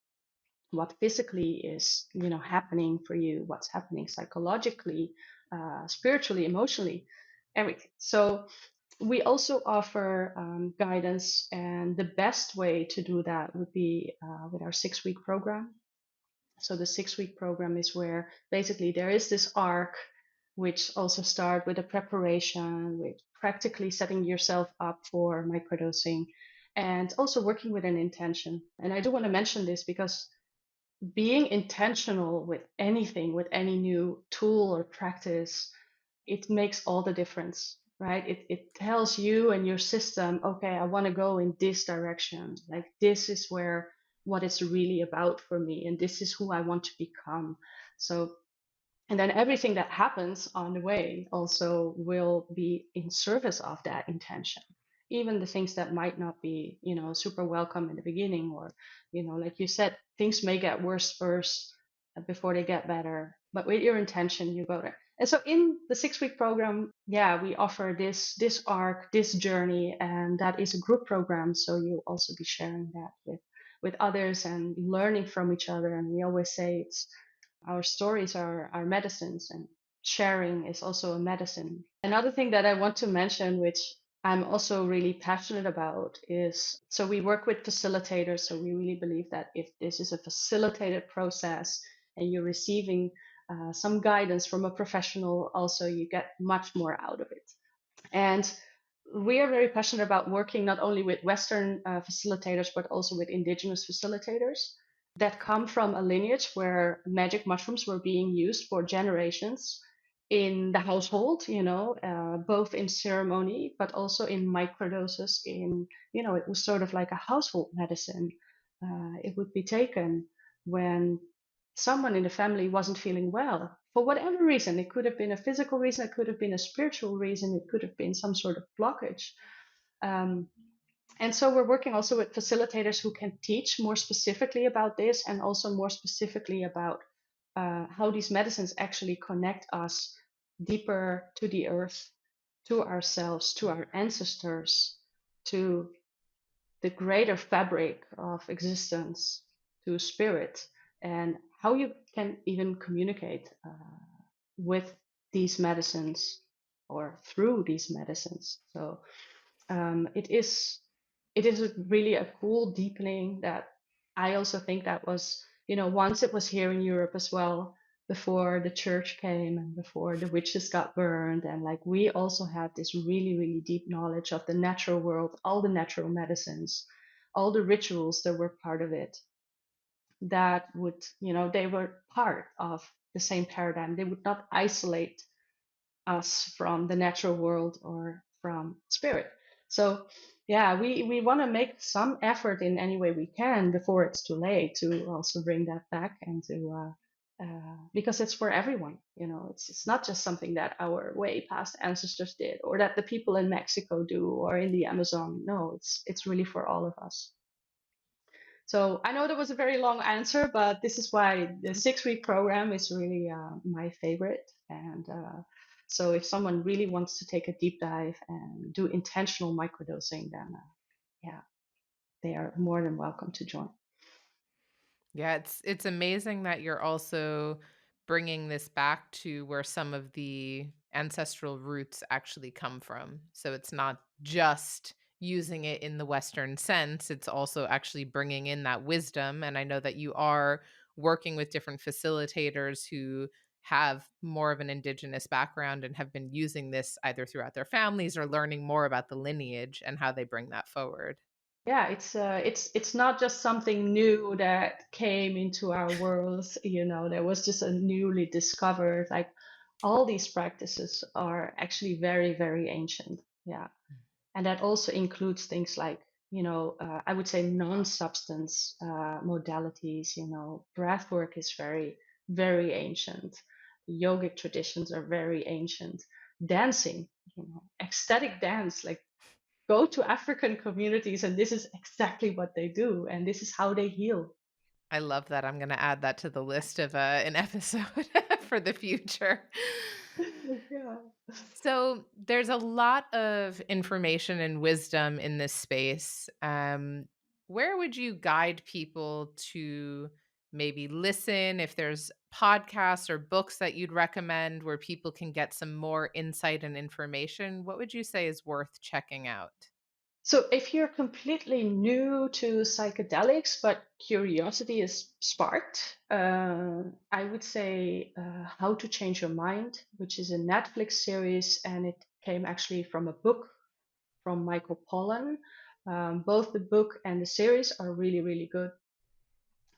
what physically is happening for you, what's happening psychologically, spiritually, emotionally, everything. So we also offer guidance, and the best way to do that would be with our 6-week program. So the 6-week program is where basically there is this arc, which also start with a preparation, with practically setting yourself up for microdosing, and also working with an intention. And I do want to mention this because being intentional with anything, with any new tool or practice, it makes all the difference, right? It tells you and your system, okay, I want to go in this direction. Like, this is where what it's really about for me, and this is who I want to become. So, and then everything that happens on the way also will be in service of that intention. Even the things that might not be super welcome in the beginning, or like you said, things may get worse first before they get better, but with your intention you go there. And so in the 6-week program, yeah, we offer this arc, this journey, and that is a group program, so you'll also be sharing that with others and learning from each other. And we always say it's our stories are our medicines, and sharing is also a medicine. Another thing that I want to mention, which I'm also really passionate about, is so we work with facilitators. So we really believe that if this is a facilitated process and you're receiving some guidance from a professional, also you get much more out of it. And we are very passionate about working not only with Western facilitators, but also with indigenous facilitators that come from a lineage where magic mushrooms were being used for generations in the household, both in ceremony, but also in microdoses. It was sort of like a household medicine. It would be taken when someone in the family wasn't feeling well for whatever reason. It could have been a physical reason, it could have been a spiritual reason, it could have been some sort of blockage. Um, and so we're working also with facilitators who can teach more specifically about this, and also more specifically about how these medicines actually connect us deeper to the earth, to ourselves, to our ancestors, to the greater fabric of existence, to spirit, and how you can even communicate with these medicines or through these medicines. So it is really a cool deepening that I also think that was, once it was here in Europe as well, before the church came and before the witches got burned, and like we also had this really, really deep knowledge of the natural world, all the natural medicines, all the rituals that were part of it, that would, they were part of the same paradigm. They would not isolate us from the natural world or from spirit. So yeah, we want to make some effort in any way we can before it's too late to also bring that back, and to because it's for everyone. It's not just something that our way past ancestors did, or that the people in Mexico do, or in the Amazon. No, it's really for all of us. So I know that was a very long answer, but this is why the 6-week program is really my favorite. And so if someone really wants to take a deep dive and do intentional microdosing, then yeah, they are more than welcome to join. Yeah, it's amazing that you're also bringing this back to where some of the ancestral roots actually come from. So it's not just using it in the Western sense, it's also actually bringing in that wisdom. And I know that you are working with different facilitators who have more of an indigenous background and have been using this either throughout their families or learning more about the lineage and how they bring that forward. Yeah, it's not just something new that came into our worlds. There was just a newly discovered, like, all these practices are actually very, very ancient. Yeah. And that also includes things like, I would say non-substance modalities. Breath work is very, very ancient. Yogic traditions are very ancient. Dancing, ecstatic dance, like, go to African communities and this is exactly what they do, and this is how they heal. I love that. I'm gonna add that to the list of, an episode for the future. Yeah. So, there's a lot of information and wisdom in this space. Where would you guide people to maybe listen, if there's podcasts or books that you'd recommend where people can get some more insight and information? What would you say is worth checking out? So if you're completely new to psychedelics, but curiosity is sparked, I would say How to Change Your Mind, which is a Netflix series, and it came actually from a book from Michael Pollan. Both the book and the series are really, really good.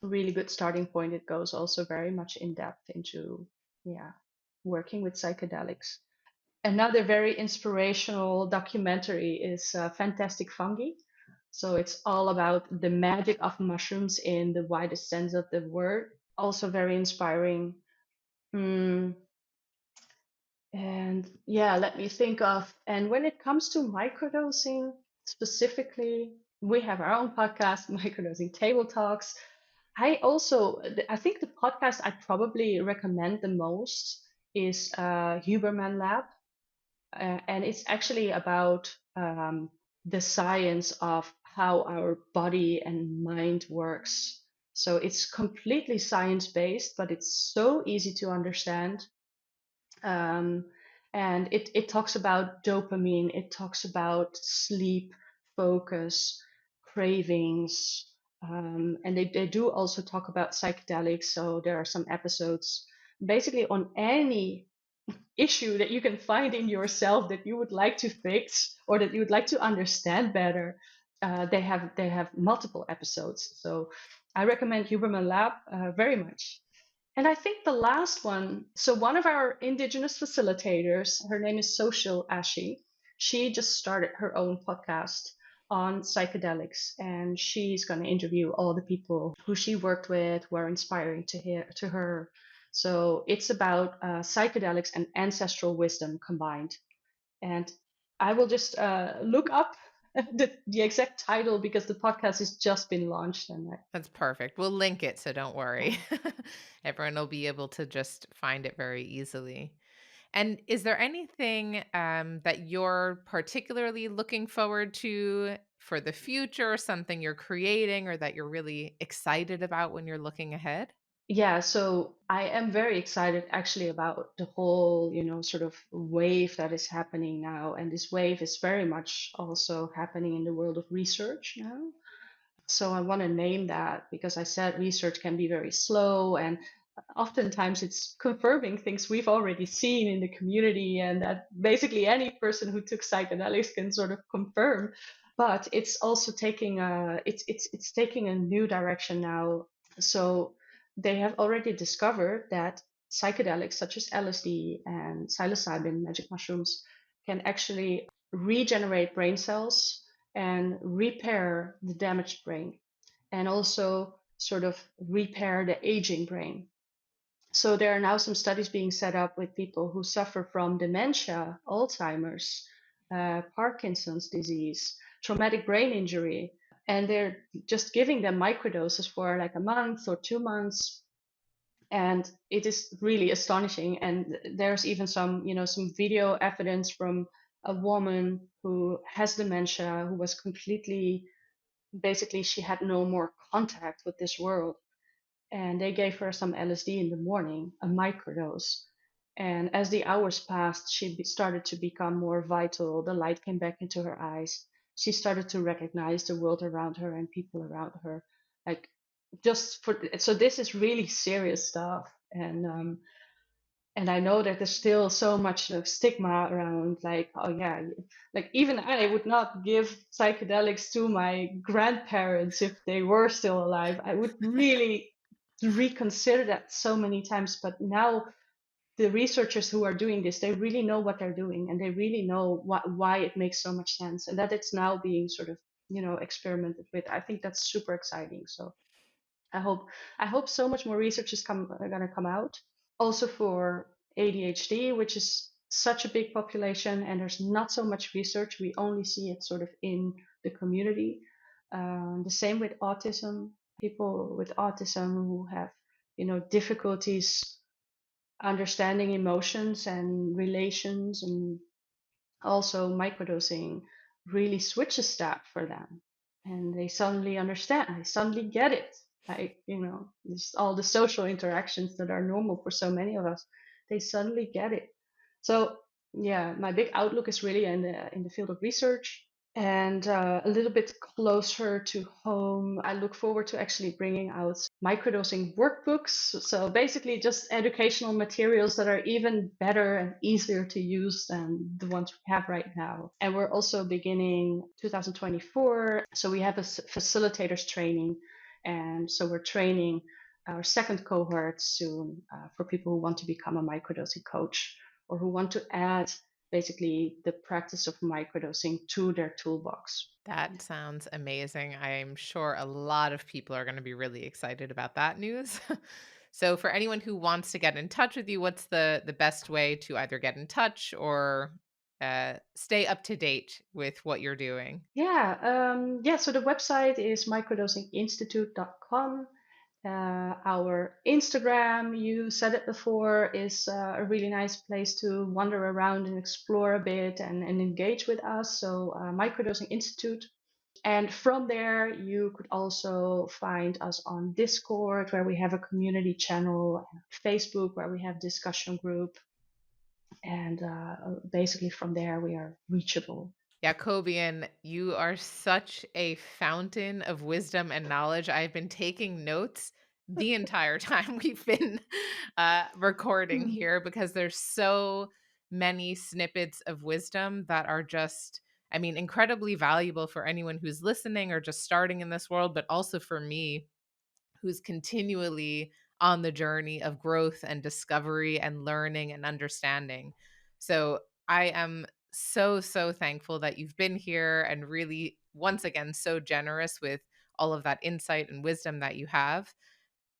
Really good starting point. It goes also very much in depth into, yeah, working with psychedelics. Another very inspirational documentary is Fantastic Fungi. So it's all about the magic of mushrooms in the widest sense of the word. Also very inspiring. Mm, and yeah, let me think of. And when it comes to microdosing specifically, we have our own podcast, Microdosing Table Talks. I think the podcast I probably recommend the most is Huberman Lab, and it's actually about the science of how our body and mind works. So it's completely science based, but it's so easy to understand. Um, and it talks about dopamine, it talks about sleep, focus, cravings. And they do also talk about psychedelics. So there are some episodes basically on any issue that you can find in yourself that you would like to fix or that you would like to understand better. They have multiple episodes, so I recommend Huberman Lab very much. And I think the last one, so one of our indigenous facilitators, her name is Social Ashi. She just started her own podcast on psychedelics, and she's going to interview all the people who she worked with, were inspiring to her. So it's about psychedelics and ancestral wisdom combined. And I will just look up the exact title because the podcast has just been launched. And That's perfect. We'll link it, so don't yeah. worry. Everyone will be able to just find it very easily. And is there anything that you're particularly looking forward to for the future, something you're creating or that you're really excited about when you're looking ahead? Yeah, so I am very excited actually about the whole, sort of wave that is happening now. And this wave is very much also happening in the world of research now. So I want to name that because I said research can be very slow, and oftentimes it's confirming things we've already seen in the community and that basically any person who took psychedelics can sort of confirm. But it's also taking it's taking a new direction now. So they have already discovered that psychedelics such as LSD and psilocybin, magic mushrooms, can actually regenerate brain cells and repair the damaged brain, and also sort of repair the aging brain. So there are now some studies being set up with people who suffer from dementia, Alzheimer's, Parkinson's disease, traumatic brain injury, and they're just giving them microdoses for like a month or 2 months, and it is really astonishing. And there's even some video evidence from a woman who has dementia, who was completely, basically she had no more contact with this world, and they gave her some LSD in the morning, a microdose. And as the hours passed, she started to become more vital. The light came back into her eyes. She started to recognize the world around her and people around her. Like, just for so this is really serious stuff. And I know that there's still so much stigma around, like, oh yeah, like even I would not give psychedelics to my grandparents if they were still alive. I would really reconsider that so many times. But now the researchers who are doing this, they really know what they're doing, and they really know why it makes so much sense, and that it's now being sort of experimented with. I think that's super exciting. So I hope I hope so much more research is going to come out. Also for ADHD, which is such a big population, and there's not so much research. We only see it sort of in the community. The same with autism. People with autism who have, difficulties understanding emotions and relations, and also microdosing really switches that for them, and they suddenly understand, they suddenly get it. Like, just all the social interactions that are normal for so many of us, they suddenly get it. So yeah, my big outlook is really in the field of research. And a little bit closer to home, I look forward to actually bringing out microdosing workbooks. So basically, just educational materials that are even better and easier to use than the ones we have right now. And we're also beginning 2024. So we have a facilitators training. And so we're training our second cohort soon for people who want to become a microdosing coach, or who want to add basically the practice of microdosing to their toolbox. That sounds amazing. I'm sure a lot of people are going to be really excited about that news. So for anyone who wants to get in touch with you, what's the best way to either get in touch or stay up to date with what you're doing? Yeah, so the website is microdosinginstitute.com. Our Instagram, you said it before, is a really nice place to wander around and explore a bit and engage with us. So, Microdosing Institute. And from there, you could also find us on Discord, where we have a community channel, Facebook, where we have discussion group, and basically from there we are reachable. Jakobien, you are such a fountain of wisdom and knowledge. I've been taking notes the entire time we've been recording Hmm. here because there's so many snippets of wisdom that are just, I mean, incredibly valuable for anyone who's listening or just starting in this world, but also for me who's continually on the journey of growth and discovery and learning and understanding. So I am so, so thankful that you've been here and really once again so generous with all of that insight and wisdom that you have.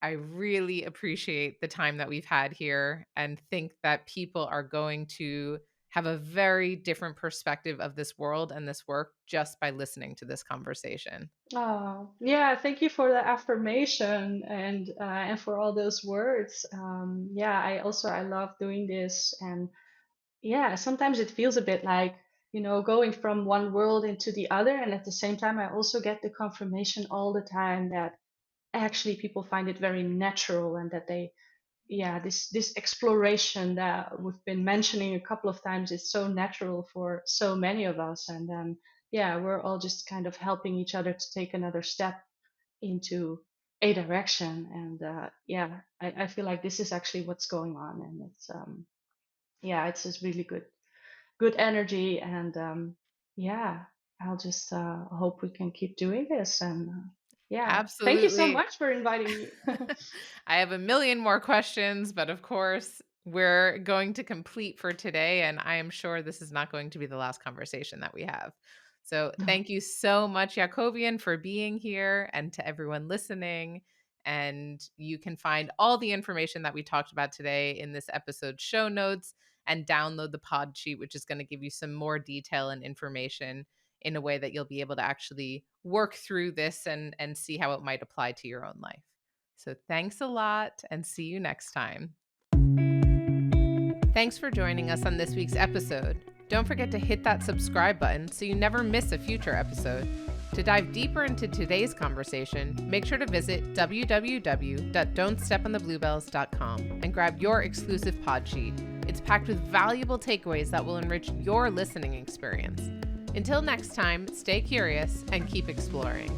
I really appreciate the time that we've had here and think that people are going to have a very different perspective of this world and this work just by listening to this conversation. Oh, yeah, thank you for the affirmation and for all those words. Yeah, I love doing this, and yeah, sometimes it feels a bit like, going from one world into the other, and at the same time I also get the confirmation all the time that actually people find it very natural, and that they, yeah, this exploration that we've been mentioning a couple of times is so natural for so many of us. And then, yeah, we're all just kind of helping each other to take another step into a direction. And yeah, I feel like this is actually what's going on, and it's yeah, it's just really good energy. And yeah, I'll just hope we can keep doing this. And yeah, thank you so Absolutely. much for inviting me. I have a million more questions, but of course, we're going to complete for today. And I am sure this is not going to be the last conversation that we have. So No. thank you so much, Jakobien, for being here, and to everyone listening. And you can find all the information that we talked about today in this episode's show notes, and download the pod sheet, which is going to give you some more detail and information in a way that you'll be able to actually work through this and see how it might apply to your own life. So thanks a lot, and see you next time. Thanks for joining us on this week's episode. Don't forget to hit that subscribe button so you never miss a future episode. To dive deeper into today's conversation, make sure to visit www.don'tsteponthebluebells.com and grab your exclusive pod sheet. It's packed with valuable takeaways that will enrich your listening experience. Until next time, stay curious and keep exploring.